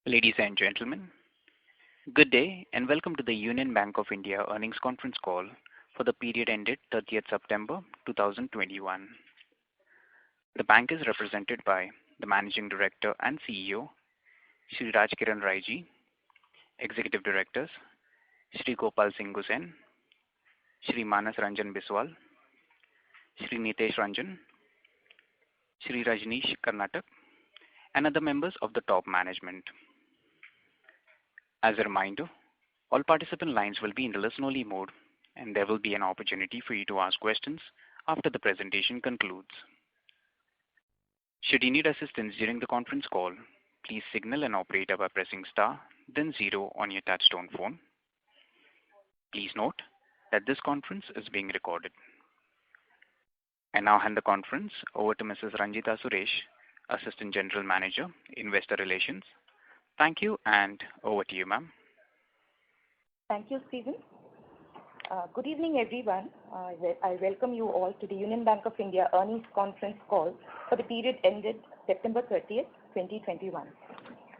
Ladies and gentlemen, good day and welcome to the Union Bank of India earnings conference call for the period ended 30th September 2021. The bank is represented by the Managing Director and CEO, Shri Rajkiran Raiji, Executive Directors, Shri Gopal Singh Gusen, Shri Manas Ranjan Biswal, Shri Nitesh Ranjan, Shri Rajneesh Karnatak, and other members of the top management. As a reminder, all participant lines will be in the listen-only mode, and there will be an opportunity for you to ask questions after the presentation concludes. Should you need assistance during the conference call, please signal an operator by pressing star, then 0 on your touchtone phone. Please note that this conference is being recorded. I now hand the conference over to Mrs. Ranjita Suresh, Assistant General Manager, Investor Relations. Thank you, and over to you, ma'am. Thank you, Stephen. Good evening, everyone. I welcome you all to the Union Bank of India earnings conference call for the period ended September 30th, 2021.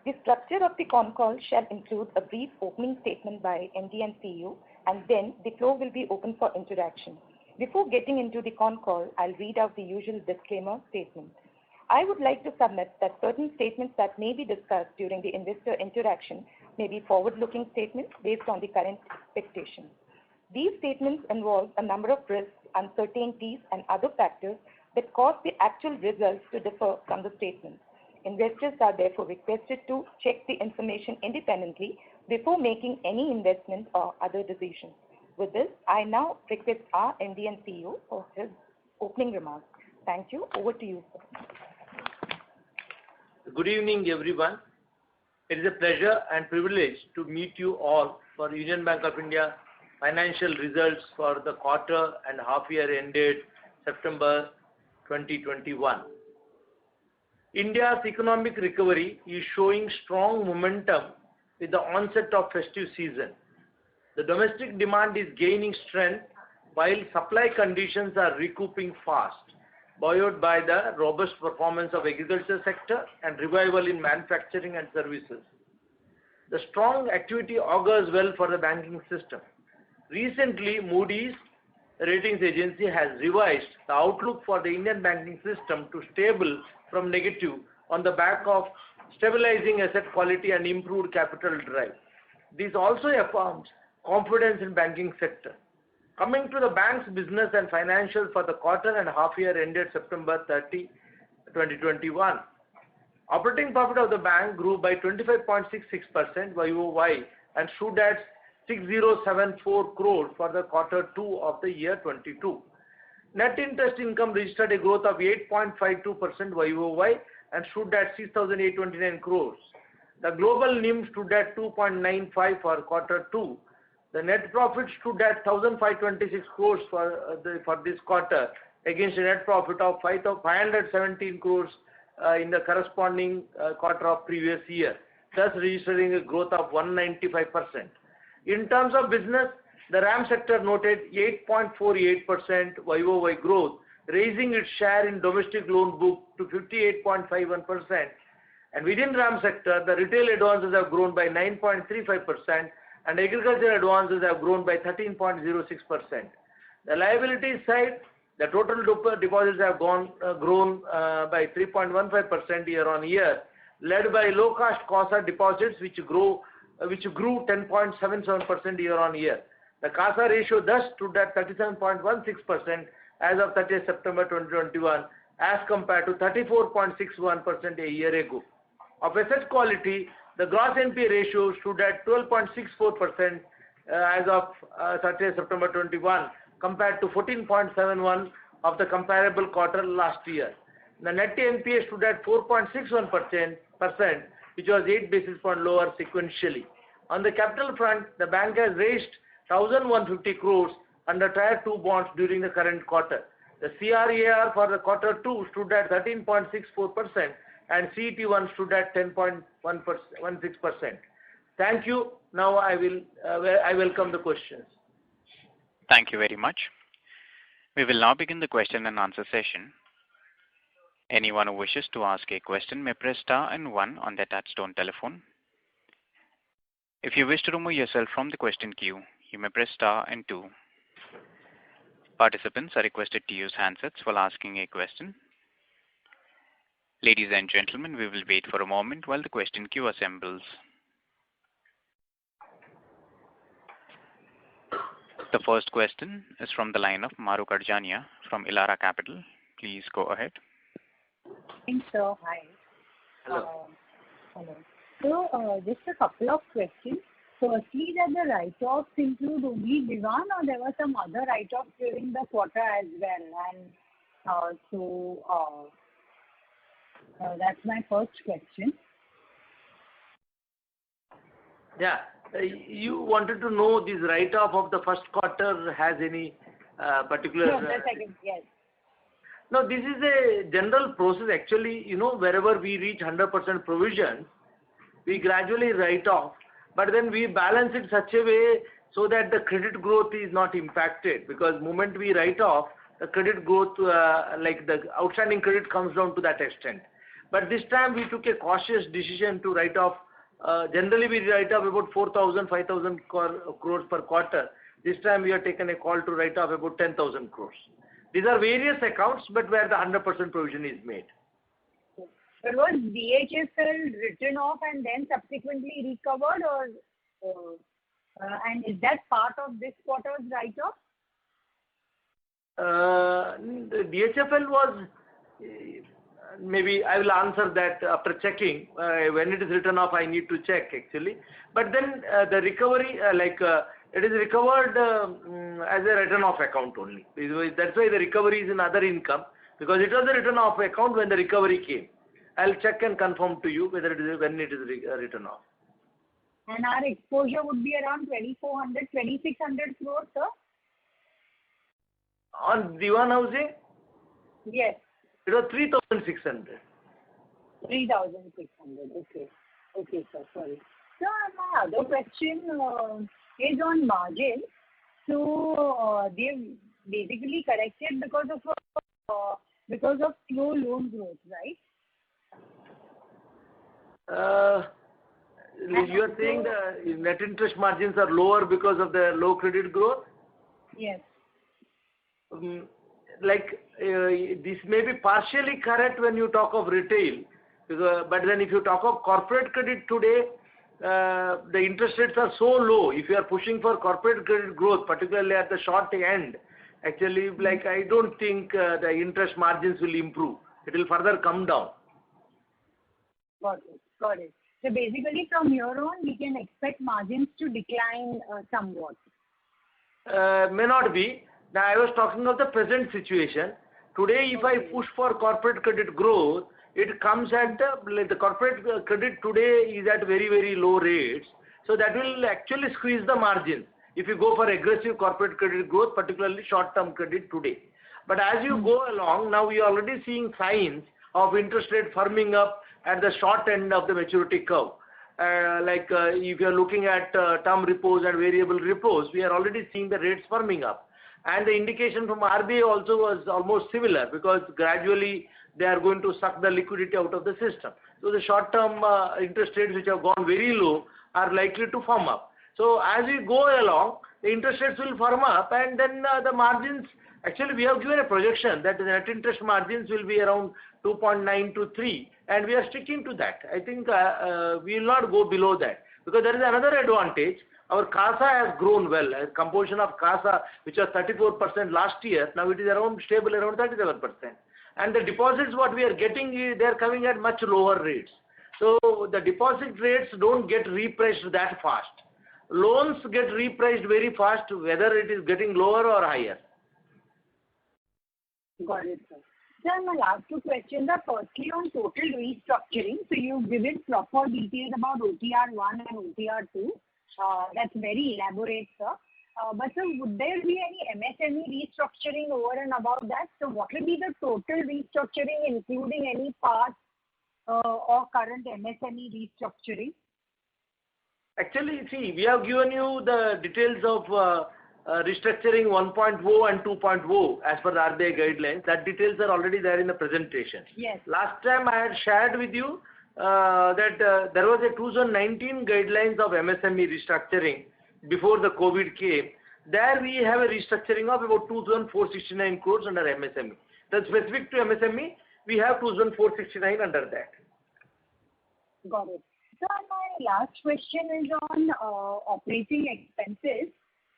The structure of the con call shall include a brief opening statement by MD and CEO, and then the floor will be open for interaction. Before getting into the con call, I'll read out the usual disclaimer statement. I would like to submit that certain statements that may be discussed during the investor interaction may be forward-looking statements based on the current expectations. These statements involve a number of risks, uncertainties, and other factors that cause the actual results to differ from the statements. Investors are therefore requested to check the information independently before making any investment or other decisions. With this, I now request our MD and CEO for his opening remarks. Thank you. Over to you, sir. Good evening, everyone. It is a pleasure and privilege to meet you all for Union Bank of India financial results for the quarter and half year ended September 2021. India's economic recovery is showing strong momentum with the onset of festive season. The domestic demand is gaining strength while supply conditions are recouping fast, buoyed by the robust performance of agriculture sector and revival in manufacturing and services. The strong activity augurs well for the banking system. Recently, Moody's ratings agency has revised the outlook for the Indian banking system to stable from negative on the back of stabilizing asset quality and improved capital drive. This also affirms confidence in banking sector. Coming to the bank's business and financials for the quarter and half year ended September 30, 2021. Operating profit of the bank grew by 25.66% YOY and stood at 6074 crore for the quarter 2 of the year 22. Net interest income registered a growth of 8.52% YOY and stood at 6829 crores. The global NIM stood at 2.95 for quarter 2. The net profit stood at 1,526 crores for this quarter against a net profit of 517 crores in the corresponding quarter of previous year, thus registering a growth of 195%. In terms of business, the RAM sector noted 8.48% YOY growth, raising its share in domestic loan book to 58.51%. And within RAM sector, the retail advances have grown by 9.35%. And agricultural advances have grown by 13.06%. The liability side, the total deposits have grown by 3.15% year on year, led by low-cost CASA deposits, which grew 10.77% year on year. The CASA ratio thus stood at 37.16% as of 30th September 2021, as compared to 34.61% a year ago. Of asset quality, the gross NPA ratio stood at 12.64% as of 30th September 21, compared to 14.71% of the comparable quarter last year. The net NPA stood at 4.61%, which was 8 basis points lower sequentially. On the capital front, the bank has raised 1,150 crores under Tier 2 bonds during the current quarter. The CRAR for the quarter 2 stood at 13.64%. And CET1 stood at 10.16%. Thank you. Now I welcome the questions. Thank you very much. We will now begin the question and answer session. Anyone who wishes to ask a question may press star and one on their touchtone telephone. If you wish to remove yourself from the question queue, you may press star and 2. Participants are requested to use handsets while asking a question. Ladies and gentlemen, we will wait for a moment while the question queue assembles. The first question is from the line of Mahrukh Adajania from Elara Capital. Please go ahead. Thanks, sir. Hi. Hello. Hello. So, just a couple of questions. Firstly, that the write-offs include only Diwan, or there were some other write-offs during the quarter as well? And that's my first question. Yeah. You wanted to know this write-off of the first quarter has any particular... No, the second, yes. No, this is a general process. Actually, wherever we reach 100% provision, we gradually write off. But then we balance it such a way so that the credit growth is not impacted. Because moment we write off, the credit growth, like the outstanding credit comes down to that extent. But this time we took a cautious decision to write off. Generally, we write off about 4,000, 5,000 crores per quarter. This time we have taken a call to write off about 10,000 crores. These are various accounts, but where the 100% provision is made. But was DHFL written off and then subsequently recovered, and is that part of this quarter's write-off? The DHFL was... Maybe I will answer that after checking. When it is written off, I need to check actually. But then the recovery, it is recovered as a written off account only. That's why the recovery is in other income, because it was a written off account when the recovery came. I'll check and confirm to you whether it is when it is written off. And our exposure would be around 2,400, 2,600 crores, sir? On Diwan housing? Yes. It was 3,600. 3,600. Okay. Okay, sir. Sorry. So my other question is on margin. So they've basically corrected because of slow loan growth, right? You are saying the net interest margins are lower because of the low credit growth? Yes. This may be partially correct when you talk of retail, but then if you talk of corporate credit today, the interest rates are so low. If you are pushing for corporate credit growth, particularly at the short end, actually, I don't think the interest margins will improve. It will further come down. Got it. Got it. So basically, from here on, we can expect margins to decline somewhat. May not be. Now, I was talking of the present situation. Today, if I push for corporate credit growth, it comes at the corporate credit today is at very, very low rates. So that will actually squeeze the margins if you go for aggressive corporate credit growth, particularly short-term credit today. But as you go along, now we are already seeing signs of interest rate firming up at the short end of the maturity curve. If you are looking at term repos and variable repos, we are already seeing the rates firming up. And the indication from RBI also was almost similar, because gradually they are going to suck the liquidity out of the system. So the short-term interest rates which have gone very low are likely to firm up. So as we go along, the interest rates will firm up, and then the margins, actually we have given a projection that the net interest margins will be around 2.9 to 3, and we are sticking to that. I think we will not go below that, because there is another advantage. Our CASA has grown well. A composition of CASA, which was 34% last year, now it is stable around 37%. And the deposits what we are getting, they are coming at much lower rates. So the deposit rates don't get repriced that fast. Loans get repriced very fast, whether it is getting lower or higher. Got it, sir. Sir, my last two questions are firstly on total restructuring. So you've given proper details about OTR 1 and OTR 2. That's very elaborate, sir. But sir, would there be any MSME restructuring over and above that? So what will be the total restructuring, including any part or current MSME restructuring? Actually, see, we have given you the details of restructuring 1.0 and 2.0 as per the RBI guidelines. That details are already there in the presentation. Yes. Last time I had shared with you that there was a 2019 guidelines of MSME restructuring before the COVID came. There we have a restructuring of about 2,469 crores under MSME. That's specific to MSME. We have 2,469 under that. Got it. So my last question is on operating expenses.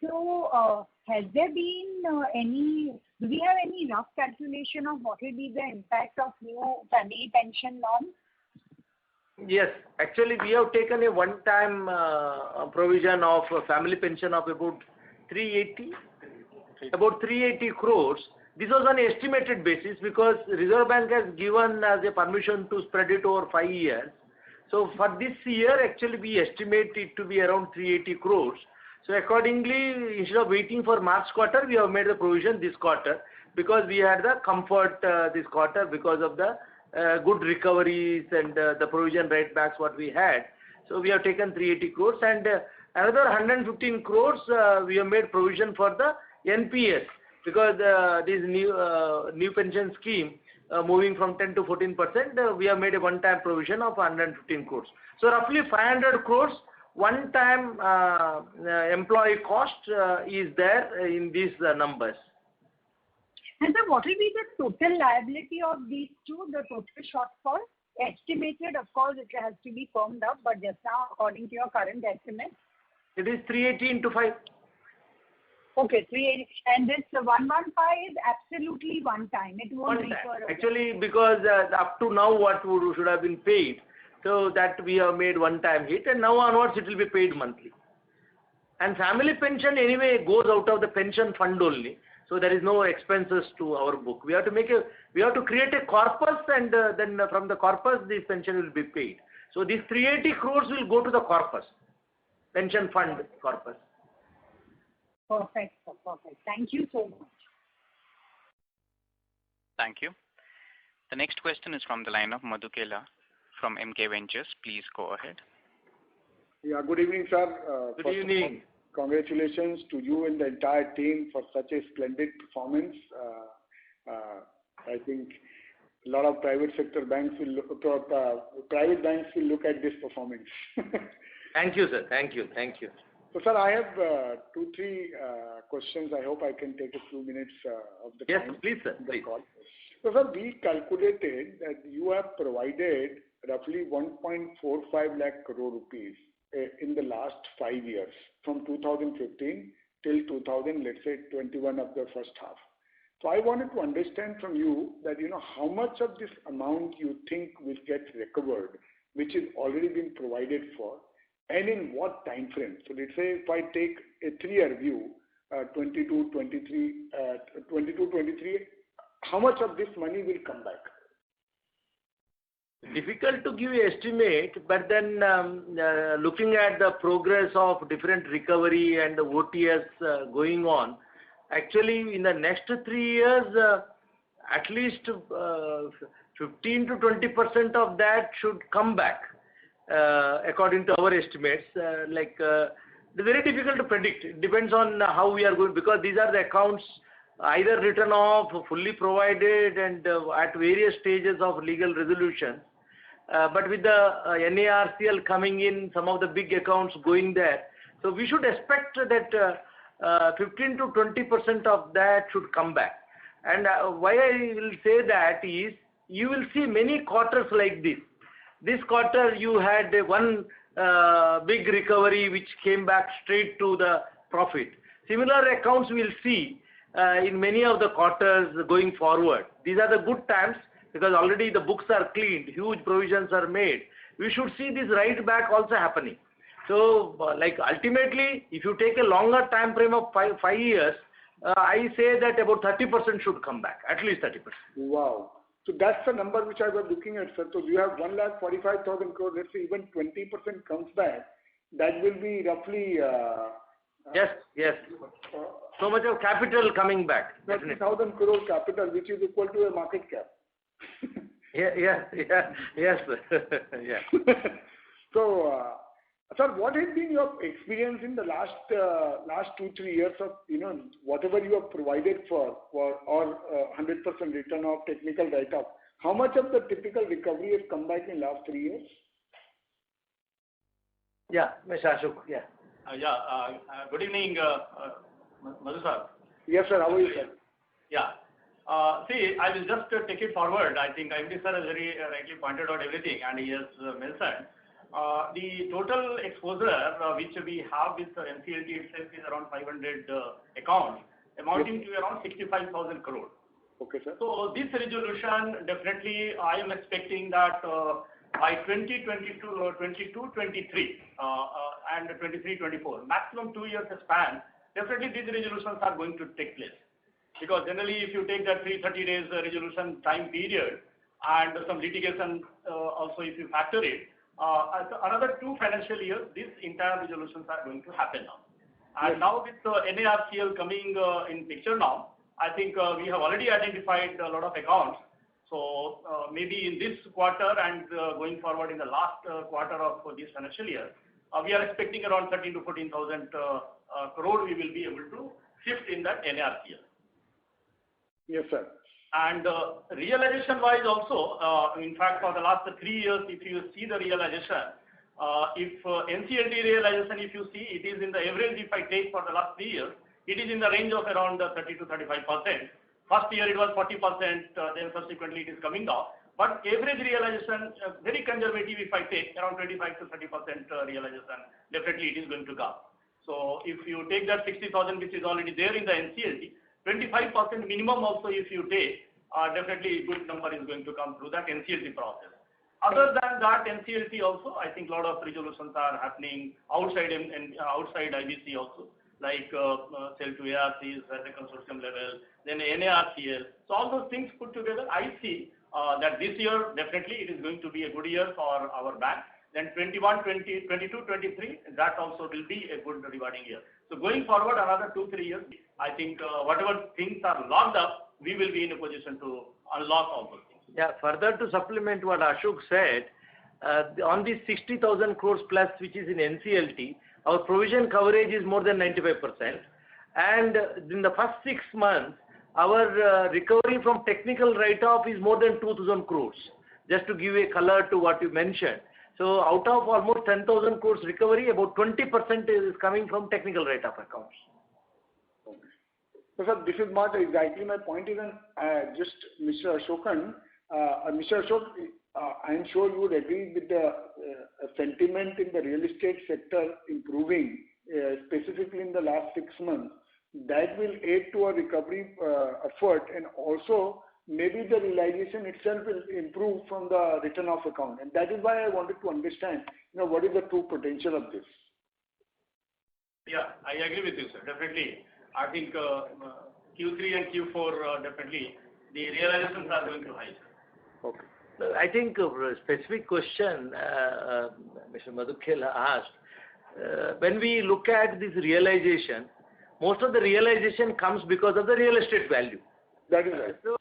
So has there been do we have any rough calculation of what will be the impact of new family pension norms? Yes, actually we have taken a one-time provision of family pension of about 380 crores. This was on an estimated basis because Reserve Bank has given us a permission to spread it over 5 years. So for this year, actually we estimate it to be around 380 crores. So accordingly, instead of waiting for March quarter, we have made the provision this quarter because we had the comfort this quarter because of the good recoveries and the provision write backs what we had. So we have taken 380 crores and another 115 crores we have made provision for the NPS because this new pension scheme moving from 10 to 14%, we have made a one-time provision of 115 crores. So roughly 500 crores one-time employee cost is there in these numbers. And then what will be the total liability of these two, the total shortfall? Estimated, of course, it has to be firmed up, but just now, according to your current estimate? It is 380 into 5. Okay, 380. And this 115 is absolutely one time. It won't recur. Actually, because up to now what should have been paid, so that we have made one-time hit, and now onwards it will be paid monthly. And family pension anyway goes out of the pension fund only, so there is no expenses to our book. We have to create a corpus, and then from the corpus this pension will be paid. So these 380 crores will go to the corpus, pension fund corpus. Perfect, perfect. Thank you so much. Thank you. The next question is from the line of Madhukela from MK Ventures. Please go ahead. Yeah, good evening, sir. Good evening. Congratulations to you and the entire team for such a splendid performance. I think a lot of private sector banks will look at this performance. Thank you, sir. Thank you. So, sir, I have 2-3 questions. I hope I can take a few minutes of the time. Yes, please, sir. Please. So, sir, we calculated that you have provided roughly 1.45 lakh crore rupees in the last 5 years, from 2015 till 2021 of the first half. So I wanted to understand from you that, how much of this amount you think will get recovered, which is already been provided for, and in what time frame. So let's say if I take a 3-year view, 22-23, how much of this money will come back? Difficult to give an estimate, but then looking at the progress of different recovery and the OTS going on, actually in the next 3 years, at least 15 to 20% of that should come back, according to our estimates. It's very difficult to predict. It depends on how we are going, because these are the accounts either written off, fully provided, and at various stages of legal resolution. But with the NARCL coming in, some of the big accounts going there, so we should expect that 15 to 20% of that should come back. And why I will say that is, you will see many quarters like this. This quarter you had one big recovery which came back straight to the profit. Similar accounts we will see in many of the quarters going forward. These are the good times, because already the books are cleaned, huge provisions are made. We should see this right back also happening. So, ultimately, if you take a longer time frame of 5 years, I say that about 30% should come back, at least 30%. Wow. So that's the number which I was looking at, sir. So you have 1,45,000 crore. Let's say even 20% comes back, that will be roughly. Yes. So much of capital coming back. 30,000 crore capital, which is equal to a market cap. Yes. Yeah. So, sir, what has been your experience in the last 2-3 years of whatever you have provided for or 100% return of technical write-off? How much of the typical recovery has come back in last 3 years? Yeah, Mr. Ashok. Yeah. Good evening, Madhu sir. Yes, sir. How are you, sir? Yeah. See, I will just take it forward. I think IMD sir has very rightly pointed out everything, and he has mentioned the total exposure which we have with NCLT itself is around 500 accounts, amounting to around 65,000 crore. Okay, sir. So this resolution, definitely I am expecting that by 2022, 23 and 23-24, maximum 2 years span, definitely these resolutions are going to take place. Because generally if you take that 330 days resolution time period and some litigation also if you factor it, another 2 financial years, these entire resolutions are going to happen now. And now with NARCL coming in picture now, I think we have already identified a lot of accounts. So maybe in this quarter and going forward in the last quarter of this financial year, we are expecting around 13 to 14,000 crore we will be able to shift in that NARCL. Yes, sir. And realization-wise also, in fact, for the last 3 years, if you see the realization, if NCLT realization, if you see, it is in the average, if I take for the last 3 years, it is in the range of around 30 to 35%. First year it was 40%, then subsequently it is coming down. But average realization, very conservative, if I take around 25 to 30% realization, definitely it is going to come. So if you take that 60,000 which is already there in the NCLT, 25% minimum also if you take, definitely a good number is going to come through that NCLT process. Other than that, NCLT also, I think a lot of resolutions are happening outside outside IBC also, like sell to ARCs at the consortium level, then NARCL. So all those things put together, I see that this year definitely it is going to be a good year for our bank. Then 21, 20, 22, 23, that also will be a good rewarding year. So going forward another 2-3 years, I think whatever things are locked up, we will be in a position to unlock all those things. Yeah, further to supplement what Ashok said, on the 60,000 crores plus which is in NCLT, our provision coverage is more than 95%. And in the first 6 months, our recovery from technical write-off is more than 2,000 crores. Just to give a color to what you mentioned. So out of almost 10,000 crores recovery, about 20% is coming from technical write-off accounts. Okay. So, sir, this is not exactly my point. Even just Mr. Ashokan, Mr. Ashok, I am sure you would agree with the sentiment in the real estate sector improving, specifically in the last 6 months. That will aid to a recovery effort, and also maybe the realization itself will improve from the written off account. And that is why I wanted to understand, what is the true potential of this? Yeah, I agree with you, sir. Definitely. I think Q3 and Q4, definitely, the realizations are going to rise. Okay. I think a specific question Mr. Madhukhela asked. When we look at this realization, most of the realization comes because of the real estate value. That is right. So,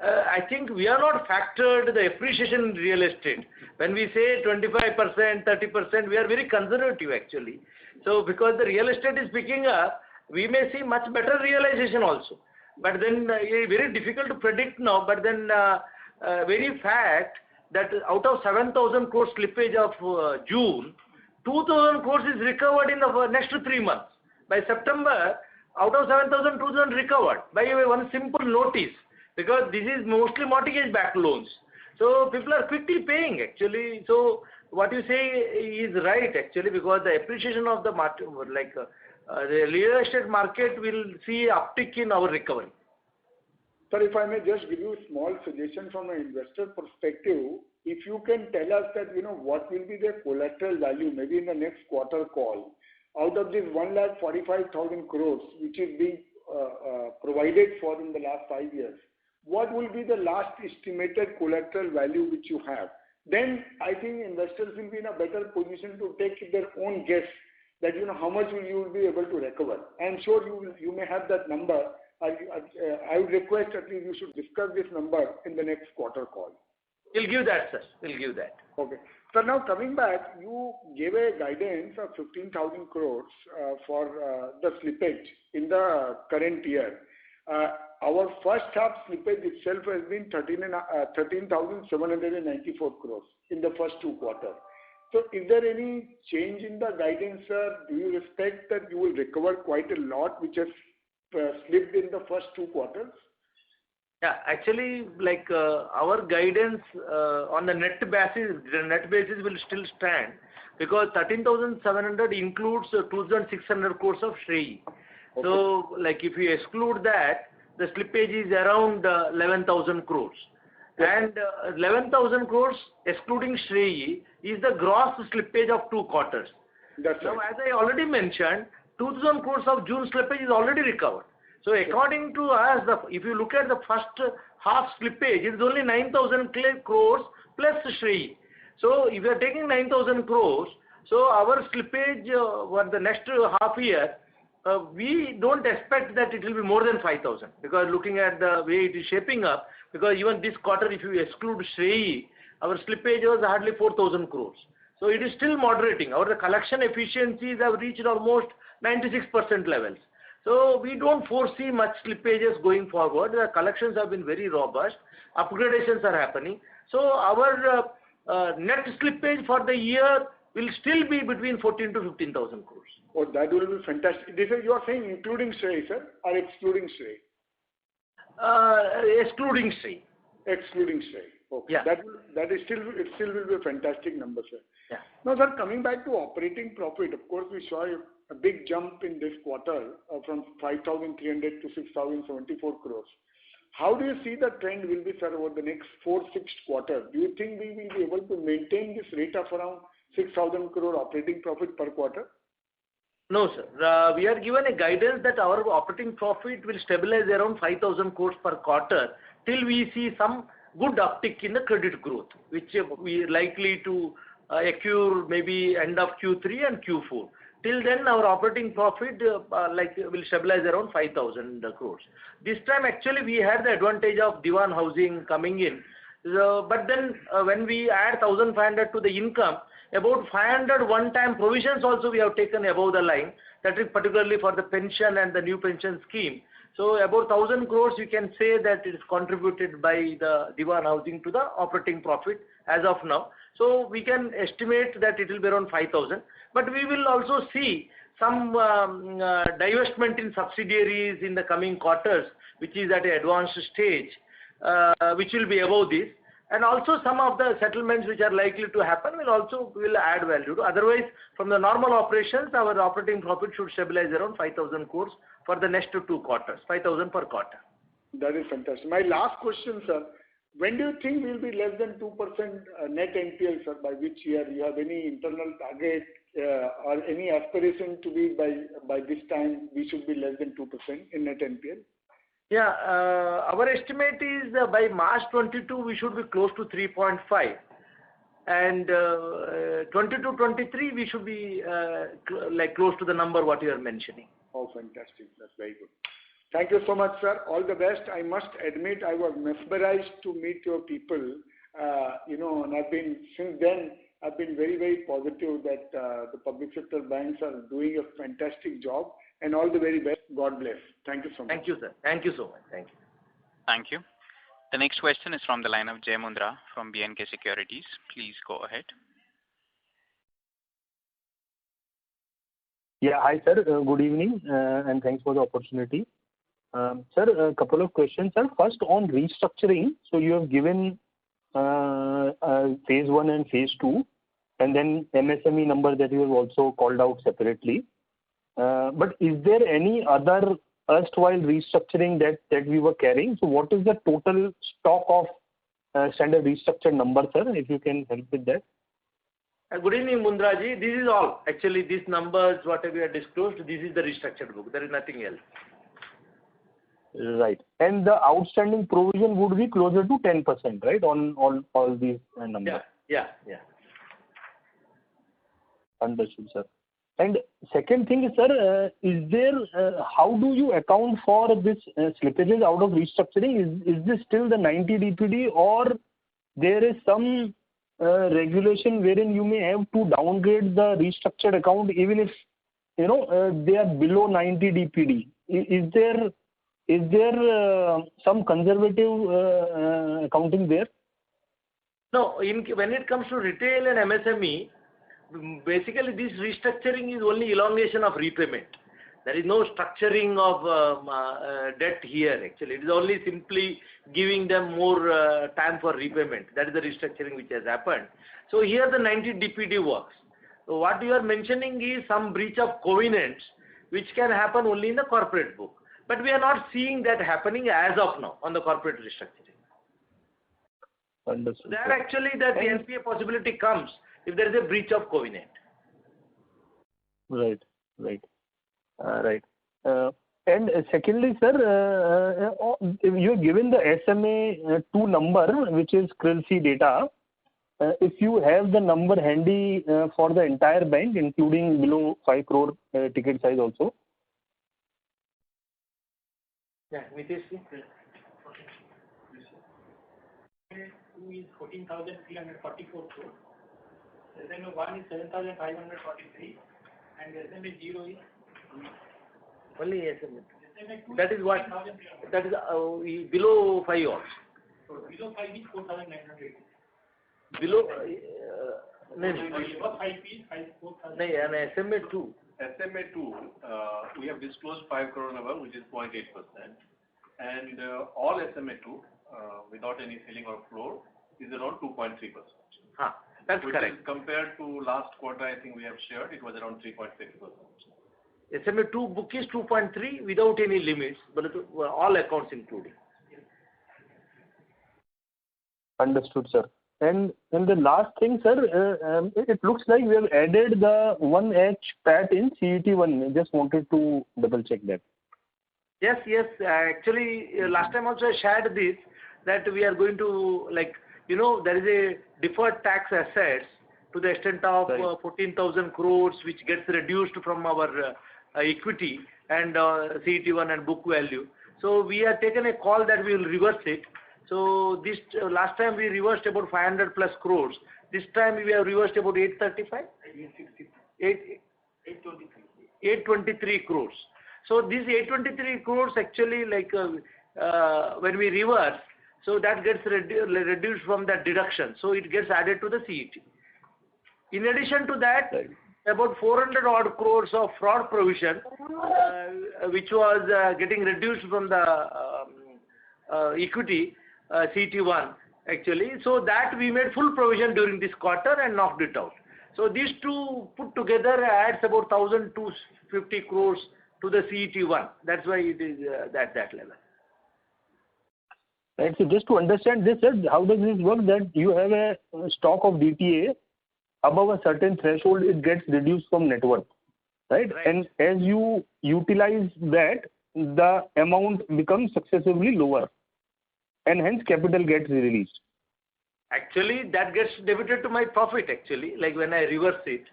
I think we are not factored the appreciation in real estate. When we say 25%, 30%, we are very conservative actually. So because the real estate is picking up, we may see much better realization also. But then very difficult to predict now. But then very fact that out of 7,000 crores slippage of June, 2,000 crores is recovered in the next 3 months. By September, out of 7,000, 2,000 recovered by one simple notice. Because this is mostly mortgage-backed loans. So people are quickly paying actually. So what you say is right actually, because the appreciation of the market, the real estate market will see uptick in our recovery. Sir, if I may just give you a small suggestion from an investor perspective, if you can tell us that, what will be the collateral value, maybe in the next quarter call, out of this 1,45,000 crores, which is being provided for in the last 5 years, what will be the last estimated collateral value which you have? Then I think investors will be in a better position to take their own guess that, how much will you be able to recover. I am sure you may have that number. I would request at least you should discuss this number in the next quarter call. We'll give that, sir. We'll give that. Okay. So now coming back, you gave a guidance of 15,000 crores for the slippage in the current year. Our first half slippage itself has been 13,794 crores in the first 2 quarters. So is there any change in the guidance, sir? Do you expect that you will recover quite a lot which has slipped in the first 2 quarters? Yeah, actually, like our guidance on the net basis will still stand because 13,700 includes 2,600 crores of Shrei. Okay. So, like if you exclude that, the slippage is around 11,000 crores. Okay. And 11,000 crores excluding Shrei is the gross slippage of 2 quarters. That's now, right. as I already mentioned, 2,000 crores of June slippage is already recovered. So according to us, if you look at the first half slippage, it is only 9,000 crores plus Shrei. So if you are taking 9,000 crores, so our slippage for the next half year, we don't expect that it will be more than 5,000 because looking at the way it is shaping up, because even this quarter, if you exclude Shrei, our slippage was hardly 4,000 crores. So it is still moderating. Our collection efficiencies have reached almost 96% levels. So we don't foresee much slippages going forward. The collections have been very robust. Upgradations are happening. So our net slippage for the year will still be between 14 to 15,000 crores. Oh, that will be fantastic. This is you are saying including Shrei, sir, or excluding Shrei? Excluding Shrei. Excluding Shrei. Okay. Yeah. That is still will be a fantastic number, sir. Yeah. Now, sir, coming back to operating profit, of course, we saw a big jump in this quarter from 5,300 to 6,074 crores. How do you see the trend will be, sir, over the next 4-6 quarters? Do you think we will be able to maintain this rate of around 6,000 crore operating profit per quarter? No, sir. We are given a guidance that our operating profit will stabilize around 5,000 crores per quarter till we see some good uptick in the credit growth, which we are likely to occur maybe end of Q3 and Q4. Till then, our operating profit will stabilize around 5,000 crores. This time, actually, we had the advantage of Diwan Housing coming in. But then, when we add 1,500 to the income, about 500 one-time provisions also we have taken above the line. That is particularly for the pension and the new pension scheme. So, about 1,000 crores, you can say that it is contributed by the Diwan Housing to the operating profit as of now. So, we can estimate that it will be around 5,000. But we will also see some divestment in subsidiaries in the coming quarters, which is at an advanced stage, which will be above this. And also some of the settlements which are likely to happen will add value to. Otherwise, from the normal operations, our operating profit should stabilize around 5,000 crores for the next 2 quarters, 5,000 per quarter. That is fantastic. My last question, sir. When do you think we will be less than 2% net NPL, sir? By which year? You have any internal target or any aspiration to be by this time we should be less than 2% in net NPL? Yeah, our estimate is by March 22 we should be close to 3.5, and 22-23 we should be close to the number what you are mentioning. Oh, fantastic! That's very good. Thank you so much, sir. All the best. I must admit I was mesmerized to meet your people. And since then I've been very, very positive that the public sector banks are doing a fantastic job. And all the very best. God bless. Thank you so much. Thank you, sir. Thank you so much. Thank you. Thank you. The next question is from the line of Jay Mundra from BNK Securities. Please go ahead. Yeah, hi, sir. Good evening, and thanks for the opportunity. Sir, a couple of questions. Sir, first on restructuring. So you have given phase 1 and phase 2, and then MSME number that you have also called out separately. But is there any other erstwhile restructuring that we were carrying? So what is the total stock of standard restructured number, sir, if you can help with that? Good evening, Mundraji. This is all. Actually, these numbers, whatever we have disclosed, this is the restructured book. There is nothing else. Right. And the outstanding provision would be closer to 10%, right, on all these numbers? Yeah. Understood, sir. And second thing is, sir, how do you account for this slippages out of restructuring? Is this still the 90 DPD, or there is some regulation wherein you may have to downgrade the restructured account even if they are below 90 DPD? Is there is there some conservative accounting there? No, when it comes to retail and MSME, basically this restructuring is only elongation of repayment. There is no structuring of debt here actually. It is only simply giving them more time for repayment. That is the restructuring which has happened. So here the 90 DPD works. So what you are mentioning is some breach of covenants which can happen only in the corporate book. But we are not seeing that happening as of now on the corporate restructuring. Understood. There actually that the NPA possibility comes if there is a breach of covenant. Right. And secondly, sir, you have given the SMA 2 number, which is CRILC data. If you have the number handy for the entire bank, including below 5 crore ticket size also. Yeah, Nitish. SMA 2 is 14,344 crore. SMA 1 is 7,543 and SMA 0 is Only SMA. SMA 2 That is what? That is below 5 also. So below 5 is 4,980. Below Above 5 is 4,000. and SMA 2. SMA 2, we have disclosed 5 crore number, which is 0.8%. And all SMA 2, without any ceiling or floor, is around 2.3%. That's which correct. Is compared to last quarter, I think we have shared, it was around 3.6%. SMA 2 book is 2.3 without any limits, but all accounts including. Understood, sir. And the last thing, sir, it looks like we have added the 1H PAT in CET1. I just wanted to double check that. Yes. Actually, last time also I shared this, that we are going to, there is a deferred tax assets to the extent of 14,000 crores, which gets reduced from our equity and CET1 and book value. So we have taken a call that we will reverse it. So this last time we reversed about 500 plus crores. This time we have reversed about 835? 823 crores. So these 823 crores actually when we reverse, so that gets reduced from that deduction. So it gets added to the CET. In addition to that, about 400 odd crores of fraud provision, which was getting reduced from the equity, CET1 actually. So that we made full provision during this quarter and knocked it out. So these two put together adds about 1,250 crores to the CET1. That's why it is that level. Right. So just to understand this, sir, how does this work? That you have a stock of DTA above a certain threshold, it gets reduced from net worth, right? And as you utilize that, the amount becomes successively lower, and hence capital gets released. Actually, that gets debited to my profit actually, like when I reverse it.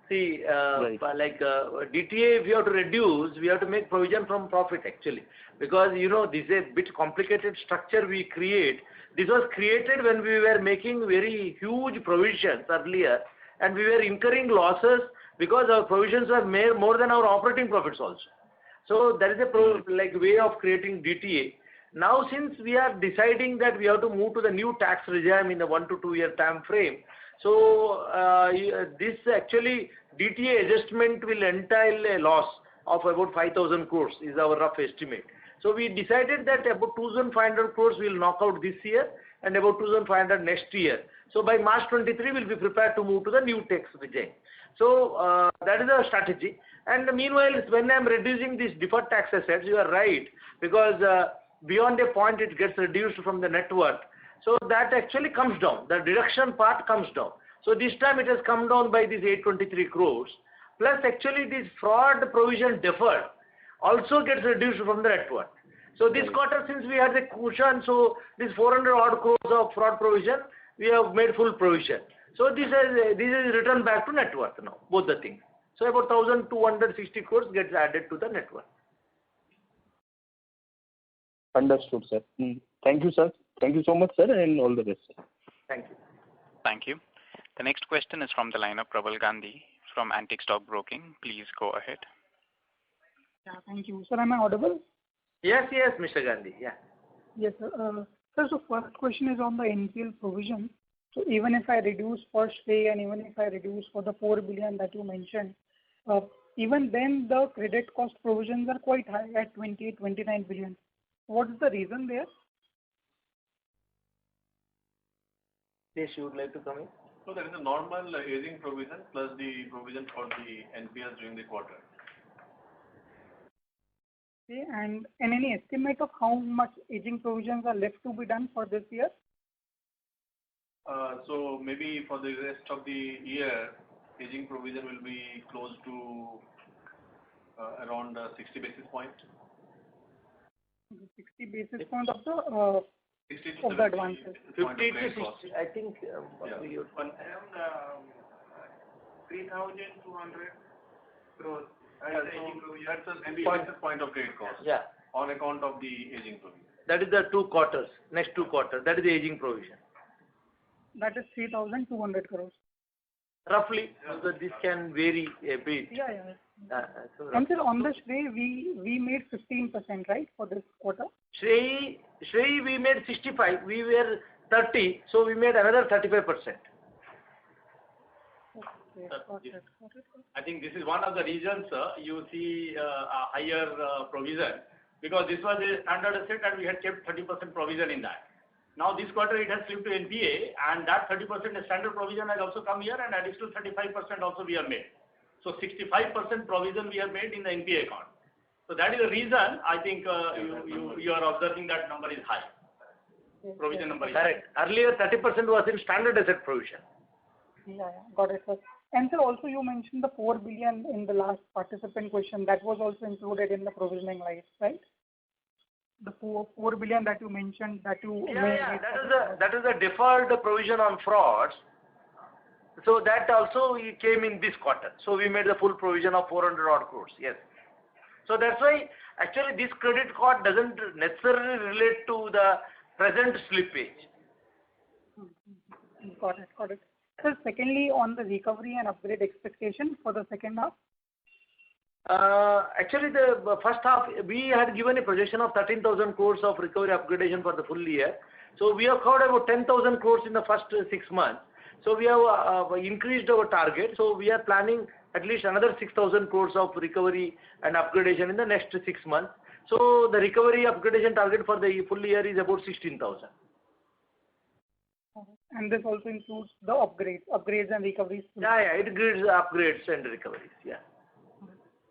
See, DTA, if you have to reduce, we have to make provision from profit actually. Because, this is a bit complicated structure we create. This was created when we were making very huge provisions earlier, and we were incurring losses because our provisions were more than our operating profits also. So that is a way of creating DTA. Now, since we are deciding that we have to move to the new tax regime in a 1 to 2 year time frame, so this actually DTA adjustment will entail a loss of about 5,000 crores is our rough estimate. So we decided that about 2,500 crores we will knock out this year and about 2,500 next year. So by March 23 we will be prepared to move to the new tax regime. So that is our strategy. And meanwhile, when I am reducing these deferred tax assets, you are right, because beyond a point it gets reduced from the net worth. So that actually comes down. The deduction part comes down. So this time it has come down by these 823 crores. Plus actually this fraud provision deferred also gets reduced from the net worth. So this quarter, since we had a cushion, so this 400 odd crores of fraud provision, we have made full provision. So this is returned back to net worth now, both the things. So about 1,260 crores gets added to the net worth. Understood, sir. Thank you, sir. Thank you so much, sir, and all the best. Thank you. Thank you. The next question is from the line of Prabal Gandhi from Antique Stock Broking. Please go ahead. Yeah, thank you. Sir, am I audible? Yes, Mr. Gandhi. Yeah. Yes, sir. Sir, so first question is on the NPL provision. So even if I reduce for stay and even if I reduce for the 4 billion that you mentioned, even then the credit cost provisions are quite high at 29 billion. What is the reason there? Yes, you would like to come in? So there is a normal aging provision plus the provision for the NPS during the quarter. Okay, and any estimate of how much aging provisions are left to be done for this year? So maybe for the rest of the year, aging provision will be close to around 60 basis points. 60 basis points of the 60 to of the advances. 50 to 60, I think. Around 3,200 crores. That's a maybe basis point of credit cost. Yeah. On account of the aging provision. That is the 2 quarters, next 2 quarters. That is the aging provision. That is 3,200 crores. Roughly, so this can vary a bit. Yeah. So And sir, on the Shrey, we made 15%, right, for this quarter? Shrey we made 65. We were 30, so we made another 35%. Okay, got it. I think this is one of the reasons you see a higher provision, because this was a standard asset and we had kept 30% provision in that. Now this quarter it has slipped to NPA, and that 30% standard provision has also come here, and additional 35% also we have made. So 65% provision we have made in the NPA account. So that is the reason I think you are observing that number is high. Provision number is Correct. Earlier 30% was in standard asset provision. Yeah, got it, sir. And sir, also you mentioned the 4 billion in the last participant question. That was also included in the provisioning lines, right? The 4 billion that you mentioned that you That is a deferred provision on frauds. So that also came in this quarter. So we made the full provision of 400 odd crores. Yes. So that's why actually this credit card doesn't necessarily relate to the present slippage. Got it. Sir, secondly, on the recovery and upgrade expectation for the second half? Actually, the first half, we had given a projection of 13,000 crores of recovery upgradation for the full year. So we have covered about 10,000 crores in the first 6 months. So we have increased our target. So we are planning at least another 6,000 crores of recovery and upgradation in the next 6 months. So the recovery upgradation target for the full year is about 16,000. And this also includes the upgrades and recoveries. Yeah, it includes upgrades and recoveries. Yeah.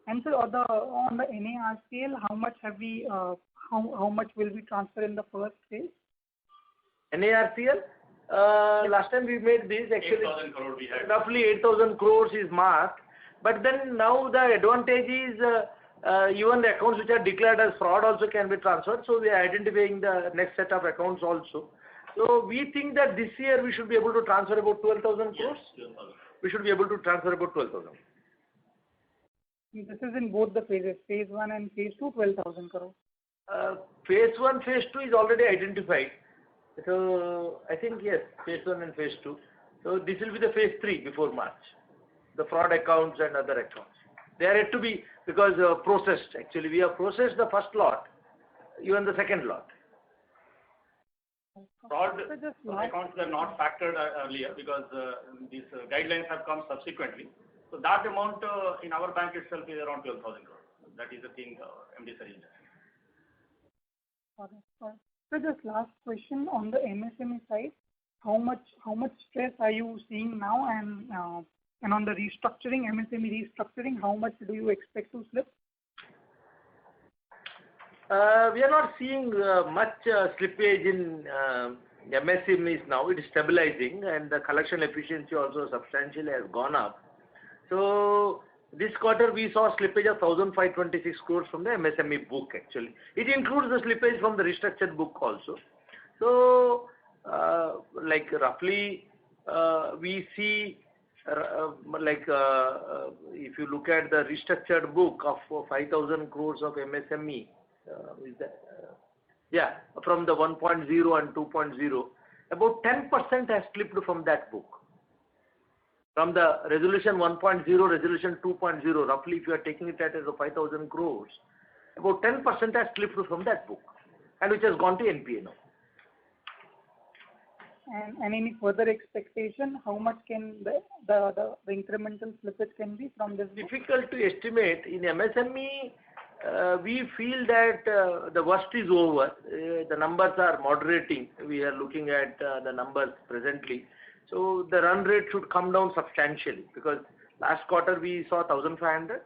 And sir, on the NARCL, how much have we? How much will we transfer in the first phase? NARCL. Last time we made this actually 8,000 crore we had. Roughly 8,000 crores is marked. But then now the advantage is even the accounts which are declared as fraud also can be transferred. So we are identifying the next set of accounts also. So we think that this year we should be able to transfer about 12,000 crores. Yes, 12,000. We should be able to transfer about 12,000. This is in both the phases, phase 1 and phase 2, 12,000 crores. Phase 1, phase 2 is already identified. So I think yes, phase 1 and phase 2. So this will be the phase 3 before March. The fraud accounts and other accounts. They are yet to be, because processed actually. We have processed the first lot, even the second lot. Fraud accounts were not factored earlier because these guidelines have come subsequently. So that amount in our bank itself is around 12,000 crores. That is the thing MD sir is Got it. So just last question on the MSME side, how much stress are you seeing now, and on the restructuring, MSME restructuring, how much do you expect to slip? We are not seeing much slippage in MSMEs now. It is stabilizing, and the collection efficiency also substantially has gone up. So this quarter we saw slippage of 1,526 crores from the MSME book actually. It includes the slippage from the restructured book also. So like roughly we see if you look at the restructured book of 5,000 crores of MSME, from the 1.0 and 2.0, about 10% has slipped from that book. From the resolution 1.0, resolution 2.0, roughly if you are taking it as a 5,000 crores, about 10% has slipped from that book and which has gone to NPA now. And any further expectation, how much can the incremental slippage can be from this book? Difficult to estimate. In MSME, we feel that the worst is over. The numbers are moderating. We are looking at the numbers presently. So the run rate should come down substantially because last quarter we saw 1,500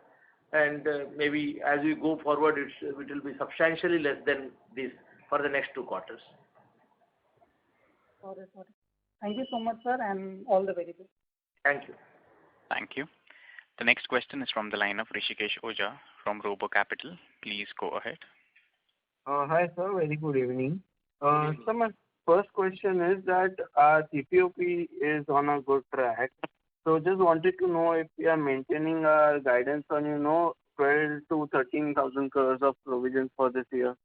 and maybe as we go forward it will be substantially less than this for the next 2 quarters. Got it. Thank you so much, sir, and all the very best. Thank you. Thank you. The next question is from the line of Rishikesh Oja from Robo Capital. Please go ahead. Hi, sir. Very good evening. So my first question is that our CPOP is on a good track. So just wanted to know if we are maintaining our guidance on, 12 to 13,000 crores of provisions for this year.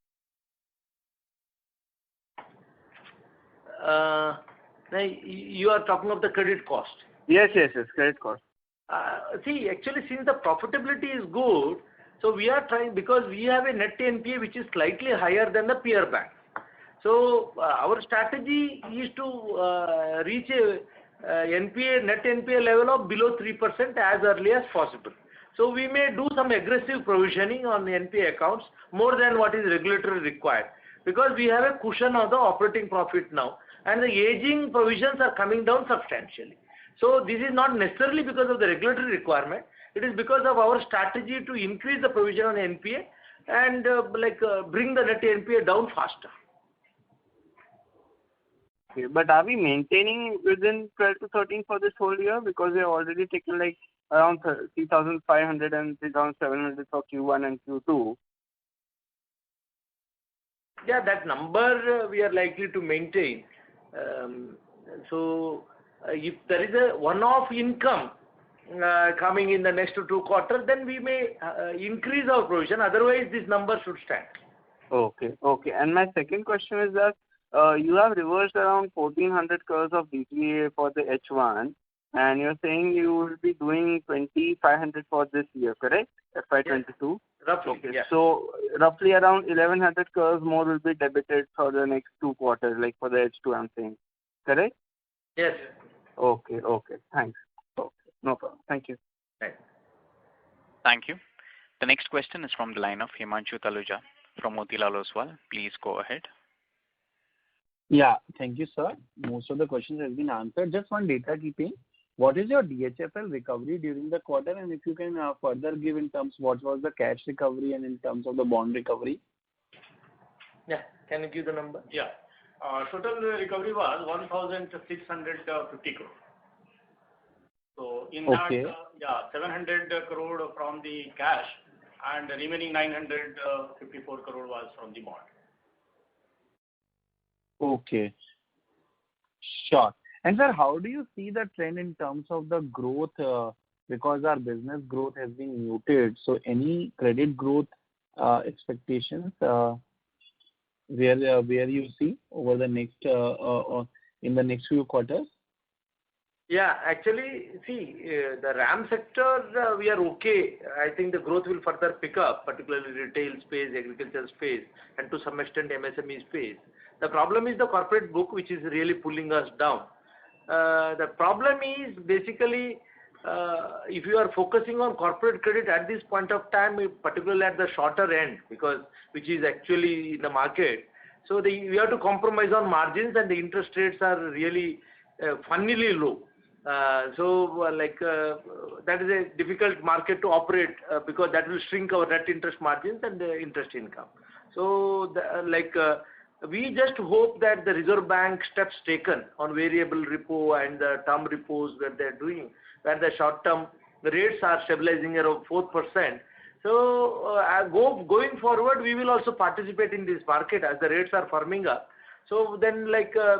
You are talking of the credit cost. Yes, credit cost. See, actually, since the profitability is good, so we are trying because we have a net NPA which is slightly higher than the peer bank. So our strategy is to reach a net NPA level of below 3% as early as possible. So we may do some aggressive provisioning on the NPA accounts more than what is regulatory required because we have a cushion of the operating profit now and the aging provisions are coming down substantially. So this is not necessarily because of the regulatory requirement. It is because of our strategy to increase the provision on NPA and bring the net NPA down faster. Okay, but are we maintaining within 12 to 13 for this whole year because we have already taken around 3,500 and 3,700 for Q1 and Q2? Yeah, that number we are likely to maintain. If there is a one-off income coming in the next 2 quarters, then we may increase our provision. Otherwise, this number should stand. Okay. And my second question is that you have reversed around 1,400 crores of DTA for the H1, and you're saying you will be doing 2,500 for this year, correct? FY22? Yes. Roughly, okay. Yeah. So roughly around 1,100 crores more will be debited for the next 2 quarters, like for the H2 I'm saying, correct? Yes. Okay, thanks. Okay, no problem. Thank you. Right. Thank you. The next question is from the line of Himanshu Taluja from Motilal Oswal. Please go ahead. Yeah, thank you, sir. Most of the questions have been answered. Just one data keeping. What is your DHFL recovery during the quarter? And if you can further give in terms what was the cash recovery and in terms of the bond recovery? Yeah, can you give the number? Yeah. Total recovery was 1,650 crore. So in that, 700 crore from the cash and the remaining 954 crore was from the bond. Okay. Sure. And sir, how do you see the trend in terms of the growth? Because our business growth has been muted. So any credit growth expectations where you see over the next in the next few quarters? Yeah, actually, see, the RAM sector, we are okay. I think the growth will further pick up, particularly retail space, agricultural space, and to some extent MSME space. The problem is the corporate book, which is really pulling us down. The problem is basically if you are focusing on corporate credit at this point of time, particularly at the shorter end, which is actually in the market, so we have to compromise on margins and the interest rates are really funnily low. That is a difficult market to operate because that will shrink our net interest margins and the interest income. So we just hope that the Reserve Bank steps taken on variable repo and the term repos that they're doing, where the short term rates are stabilizing around 4%. So going forward, we will also participate in this market as the rates are firming up. So then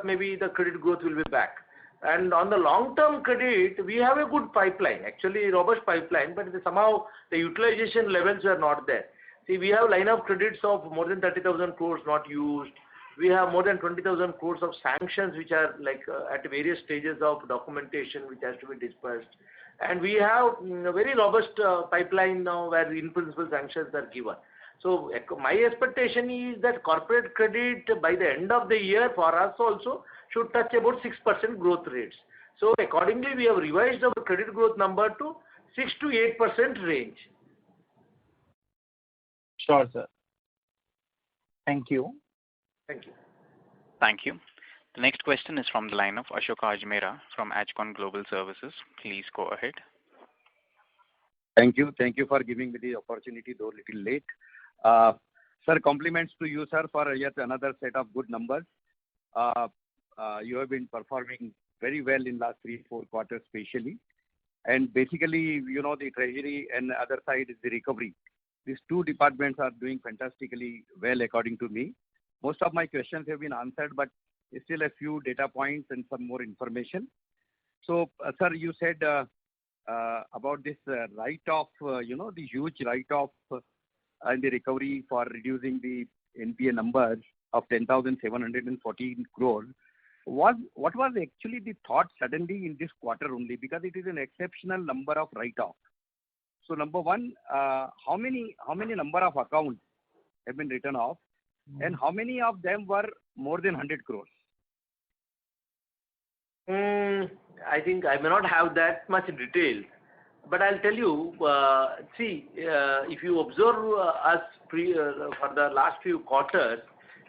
maybe the credit growth will be back. And on the long-term credit, we have a good pipeline, actually robust pipeline, but somehow the utilization levels are not there. See, we have line of credits of more than 30,000 crores not used. We have more than 20,000 crores of sanctions which are at various stages of documentation which has to be dispersed. And we have a very robust pipeline now where in principle sanctions are given. So my expectation is that corporate credit by the end of the year for us also should touch about 6% growth rates. So accordingly, we have revised our credit growth number to 6 to 8% range. Sure, sir. Thank you. Thank you. Thank you. The next question is from the line of Ashoka Ajmera from Ajcon Global Services. Please go ahead. Thank you. Thank you for giving me the opportunity, though a little late. Sir, compliments to you, sir, for yet another set of good numbers. You have been performing very well in last 3-4 quarters, especially. And basically, the treasury and the other side is the recovery. These two departments are doing fantastically well, according to me. Most of my questions have been answered, but still a few data points and some more information. So, sir, you said about this write-off, the huge write-off and the recovery for reducing the NPA numbers of 10,714 crores. What was actually the thought suddenly in this quarter only? Because it is an exceptional number of write-off. So, number one, how many number of accounts have been written off, and how many of them were more than 100 crores? I think I may not have that much detail, but I'll tell you, if you observe us for the last few quarters,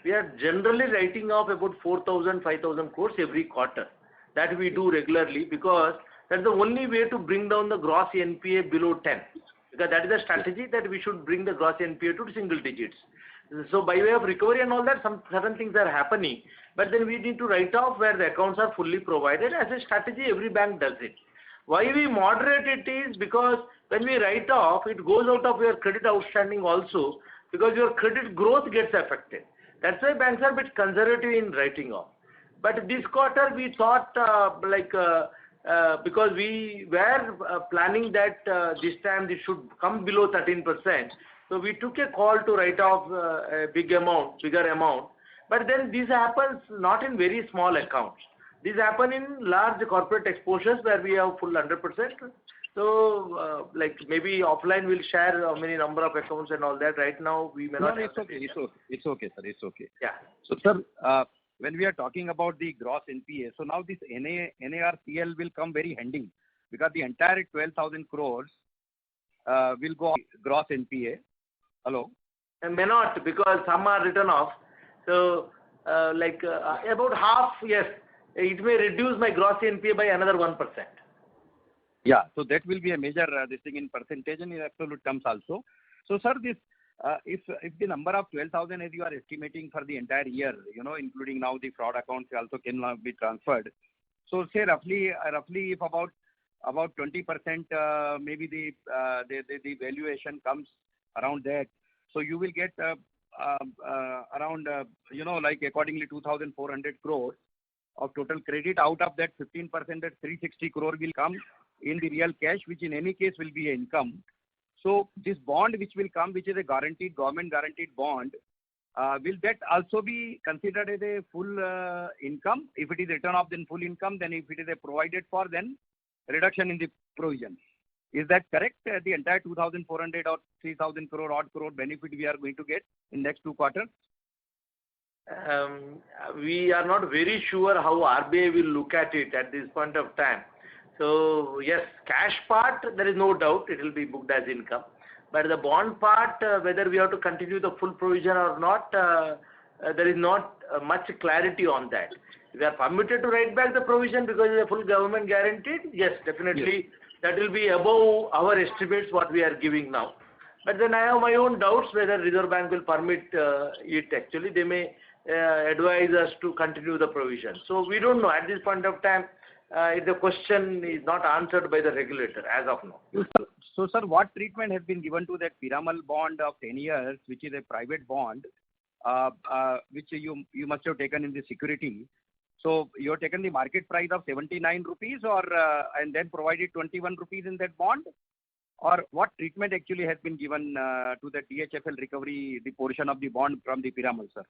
we are generally writing off about 4,000, 5,000 crores every quarter. That we do regularly because that's the only way to bring down the gross NPA below 10. Because that is the strategy that we should bring the gross NPA to single digits. So by way of recovery and all that, some certain things are happening. But then we need to write off where the accounts are fully provided. As a strategy, every bank does it. Why we moderate it is because when we write off, it goes out of your credit outstanding also because your credit growth gets affected. That's why banks are a bit conservative in writing off. But this quarter we thought because we were planning that this time this should come below 13%. So we took a call to write off a bigger amount. But then this happens not in very small accounts. This happen in large corporate exposures where we have full 100%. So maybe offline we'll share how many number of accounts and all that. Right now we may not. No, it's okay, sir. It's okay. Yeah. So, sir, when we are talking about the gross NPA, so now this NARCL will come very handy because the entire 12,000 crores will go gross NPA. Hello? And may not because some are written off. So about half, yes, it may reduce my gross NPA by another 1%. Yeah, so that will be a major this thing in percentage and in absolute terms also. So, sir, this if the number of 12,000 as you are estimating for the entire year, including now the fraud accounts also can now be transferred. So, say roughly if about 20% maybe the valuation comes around that. So you will get around accordingly 2,400 crores of total credit. Out of that 15% at 360 crore will come in the real cash, which in any case will be an income. So this bond which will come, which is a government guaranteed bond, will that also be considered as a full income? If it is written off, then full income. Then if it is a provided for, then reduction in the provision. Is that correct? The entire 2,400 or 3,000 crore odd crore benefit we are going to get in next 2 quarters? We are not very sure how RBI will look at it at this point of time. So yes, cash part, there is no doubt it will be booked as income. But the bond part, whether we have to continue the full provision or not, there is not much clarity on that. If we are permitted to write back the provision because it is a full government guaranteed, yes, definitely. Yes. That will be above our estimates what we are giving now. But then I have my own doubts whether Reserve Bank will permit it actually. They may advise us to continue the provision. So we don't know at this point of time. The question is not answered by the regulator as of now. So, sir, what treatment has been given to that Piramal bond of 10 years, which is a private bond, which you must have taken in the security? So you have taken the market price of 79 rupees and then provided 21 rupees in that bond? Or what treatment actually has been given to the DHFL recovery, the portion of the bond from the Piramal, sir?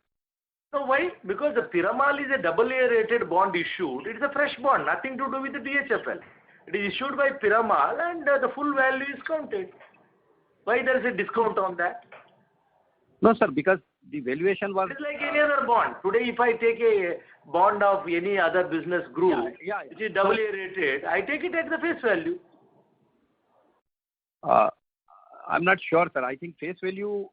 So why? Because the Piramal is a AA rated bond issued. It is a fresh bond, nothing to do with the DHFL. It is issued by Piramal and the full value is counted. Why there is a discount on that? No, sir, because the valuation was... It's like any other bond. Today, if I take a bond of any other business group, which is AA rated, I take it at the face value. I'm not sure, sir. I think face value,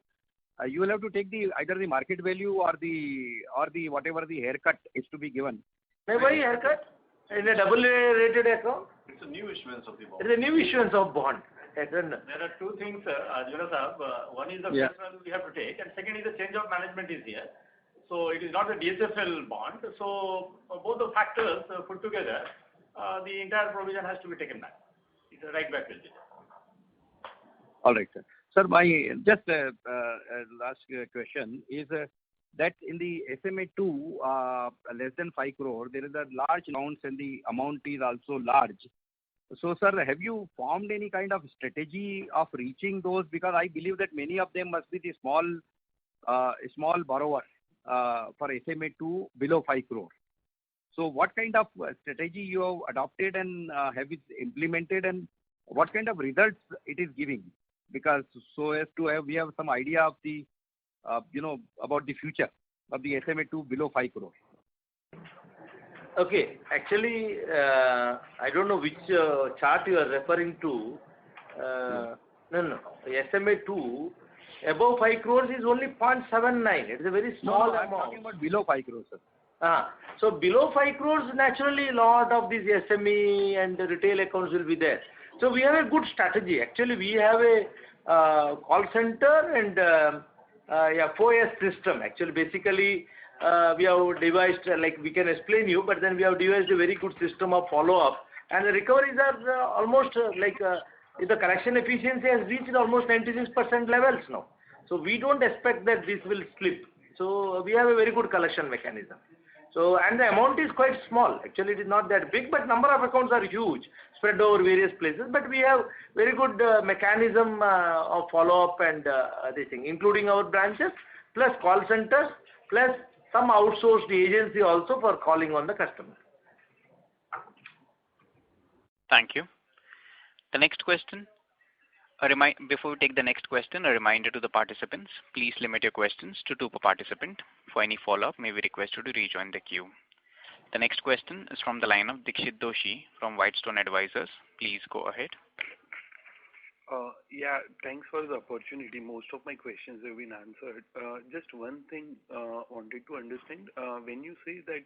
you will have to take either the market value or the whatever the haircut is to be given. Why haircut? In a AA rated account? It's a new issuance of the bond. It's a new issuance of bond. There are two things, Ajura Sahab. One is the face value we have to take, and second is the change of management is here. So it is not a DHFL bond. So both the factors put together, the entire provision has to be taken back. It's a right back will be. All right, sir. Sir, my just last question is that in the SMA2, less than 5 crore, there is a large amount and the amount is also large. So, sir, have you formed any kind of strategy of reaching those? Because I believe that many of them must be the small borrowers for SMA2 below 5 crore. So, what kind of strategy you have adopted and have it implemented, and what kind of results it is giving? Because so as to have, we have some idea of the, about the future of the SMA2 below 5 crore. Okay, actually, I don't know which chart you are referring to. No. SMA2 above 5 crores is only 0.79. It is a very small amount. I'm talking about below 5 crores, sir. So below 5 crores, naturally, a lot of these SME and the retail accounts will be there. So we have a good strategy. Actually, we have a call center and 4S system. Actually, basically, we have devised, like we can explain you, but then we have devised a very good system of follow-up. And the recoveries are almost the collection efficiency has reached almost 96% levels now. So we don't expect that this will slip. So we have a very good collection mechanism. So, and the amount is quite small. Actually, it is not that big, but number of accounts are huge, spread over various places. But we have very good mechanism of follow-up and this thing, including our branches, plus call centers, plus some outsourced agency also for calling on the customer. Thank you. The next question. Before we take the next question, a reminder to the participants, please limit your questions to 2 per participant. For any follow-up, may we request you to rejoin the queue. The next question is from the line of Dikshit Doshi from Whitestone Advisors. Please go ahead. Thanks for the opportunity. Most of my questions have been answered. Just one thing wanted to understand. When you say that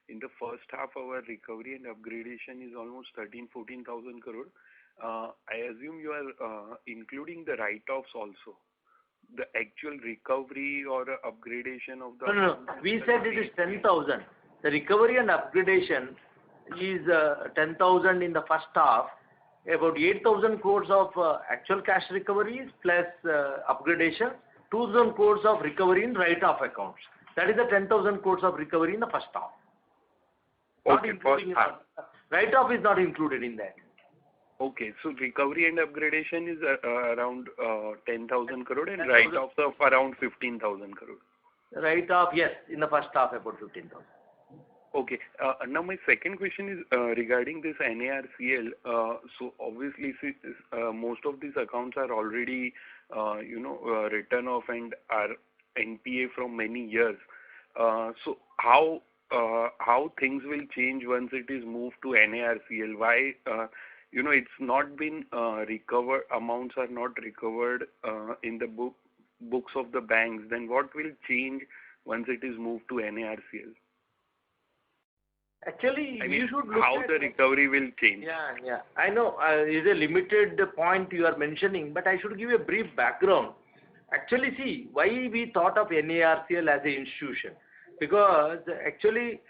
in the first half our recovery and upgradation is almost 14,000 crore, I assume you are including the write-offs also. The actual recovery or upgradation of the... No. We said it is 10,000. The recovery and upgradation is 10,000 in the first half. About 8,000 crores of actual cash recoveries plus upgradation, 2,000 crores of recovery in write-off accounts. That is the 10,000 crores of recovery in the first half. Okay, first half. Write-off is not included in that. Okay, so recovery and upgradation is around 10,000 crore and write-offs of around 15,000 crore. Write-off, yes, in the first half about 15,000. Okay. Now my second question is regarding this NARCL. So obviously, most of these accounts are already, written off and are NPA from many years. So how things will change once it is moved to NARCL? Why? It's not been recovered. Amounts are not recovered in the books of the banks. Then what will change once it is moved to NARCL? Actually, you should look how the recovery will change. Yeah. I know it's a limited point you are mentioning, but I should give you a brief background. Actually, see, why we thought of NARCL as an institution? Because actually,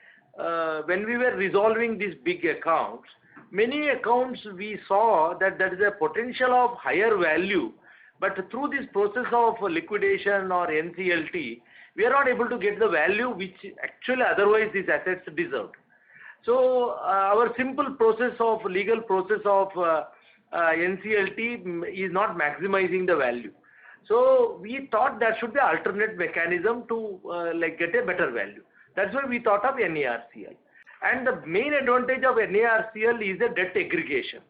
when we were resolving these big accounts, many accounts we saw that there is a potential of higher value, but through this process of liquidation or NCLT, we are not able to get the value which actually otherwise these assets deserved. So our simple legal process of NCLT is not maximizing the value. So we thought there should be an alternate mechanism to get a better value. That's why we thought of NARCL. And the main advantage of NARCL is the debt aggregation.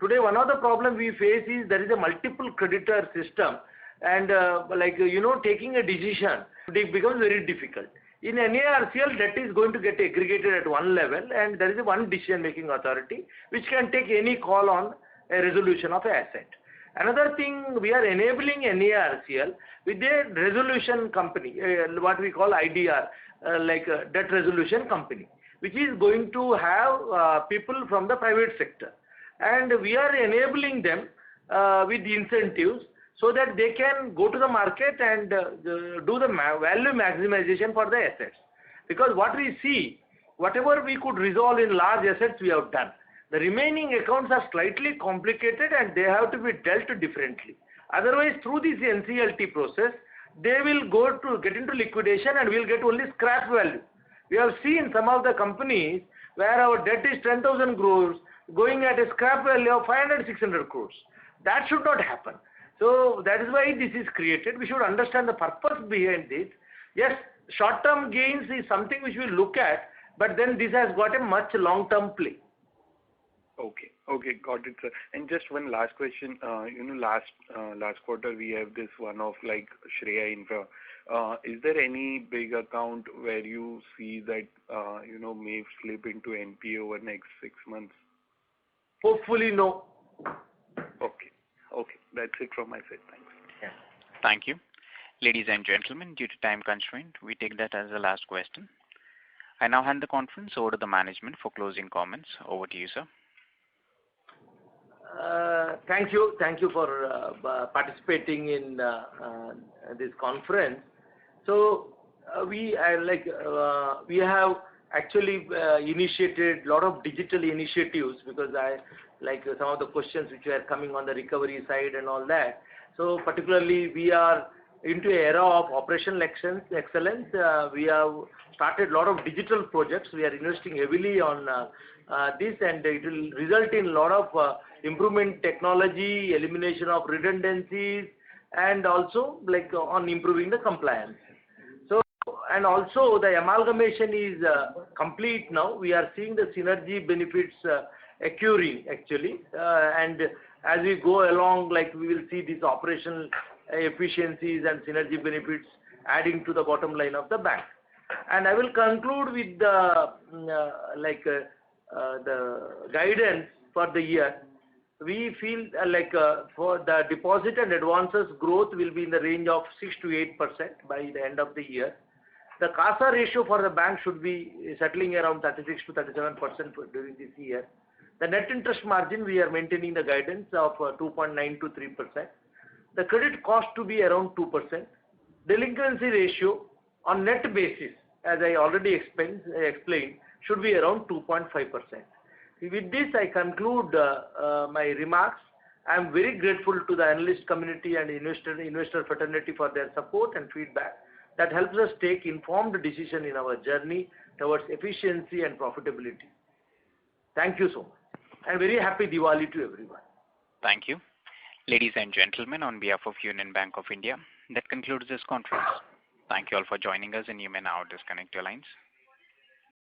Today, one of the problems we face is there is a multiple creditor system and taking a decision, it becomes very difficult. In NARCL, debt is going to get aggregated at one level, and there is one decision-making authority which can take any call on a resolution of an asset. Another thing, we are enabling NARCL with a resolution company, what we call IDR, like a debt resolution company, which is going to have people from the private sector. And we are enabling them with incentives so that they can go to the market and do the value maximization for the assets. Because what we see, whatever we could resolve in large assets, we have done. The remaining accounts are slightly complicated and they have to be dealt differently. Otherwise, through this NCLT process, they will get into liquidation and we'll get only scrap value. We have seen some of the companies where our debt is 10,000 crores going at a scrap value of 500, 600 crores. That should not happen. So that is why this is created. We should understand the purpose behind this. Yes, short-term gains is something which we look at, but then this has got a much long-term play. Okay, got it, sir. And just one last question. Last quarter we have this one of like Shreya Infra. Is there any big account where you see that may slip into NPA over next 6 months? Hopefully, no. Okay, that's it from my side. Thanks. Yeah. Thank you. Ladies and gentlemen, due to time constraint, we take that as the last question. I now hand the conference over to the management for closing comments. Over to you, sir. Thank you for participating in this conference. So we have actually initiated a lot of digital initiatives, because I like some of the questions which were coming on the recovery side and all that. So particularly we are into an era of operational excellence. We have started a lot of digital projects. We are investing heavily on this, and it will result in a lot of improvement technology, elimination of redundancies, and also on improving the compliance. So, and also the amalgamation is complete now. We are seeing the synergy benefits accruing actually, and as we go along, we will see these operational efficiencies and synergy benefits adding to the bottom line of the bank. And I will conclude with the guidance for the year. We feel for the deposit and advances growth will be in the range of 6 to 8% by the end of the year. The CASA ratio for the bank should be settling around 36 to 37% during this year. The net interest margin, we are maintaining the guidance of 2.9 to 3%. The credit cost to be around 2%. Delinquency ratio on net basis, as I already explained, should be around 2.5%. With this, I conclude my remarks. I am very grateful to the analyst community and investor fraternity for their support and feedback that helps us take informed decision in our journey towards efficiency and profitability. Thank you so much. And very happy Diwali to everyone. Thank you. Ladies and gentlemen, on behalf of Union Bank of India, that concludes this conference. Thank you all for joining us, and you may now disconnect your lines.